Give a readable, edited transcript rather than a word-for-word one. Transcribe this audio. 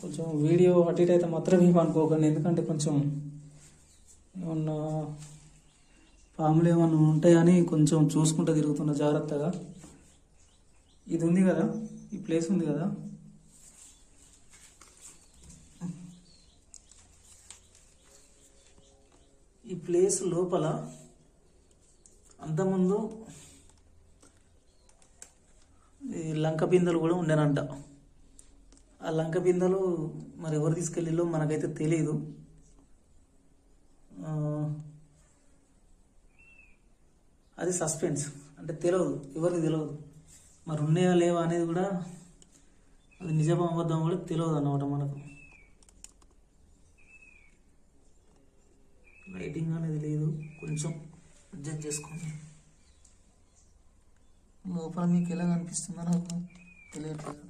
కొంచెం వీడియో అటు ఇటు అయితే మాత్రం ఏమనుకోకండి, ఎందుకంటే కొంచెం ఏమన్నా పాములు ఏమన్నా ఉంటాయని కొంచెం చూసుకుంటూ తిరుగుతున్న జాగ్రత్తగా. ఇది ఉంది కదా, ఈ ప్లేస్ ఉంది కదా, ఈ ప్లేస్ లోపల అంతకుముందు ఈ లంక బిందెలు కూడా ఉండేనంట. ఆ లంక బిందెలు మరి ఎవరు తీసుకెళ్ళిలో మనకైతే తెలియదు. అది సస్పెన్స్, అంటే తెలియదు, ఎవరికి తెలియదు. మరి ఉన్నాయా లేవా అనేది కూడా, అది నిజమా అబద్ధం కూడా తెలియదు అన్నమాట మనకు. లైటింగ్ అనేది లేదు, కొంచెం అడ్జస్ట్ చేసుకోండి. లోపల మీకు ఎలా కనిపిస్తుందో నాకు తెలియట్లేదు.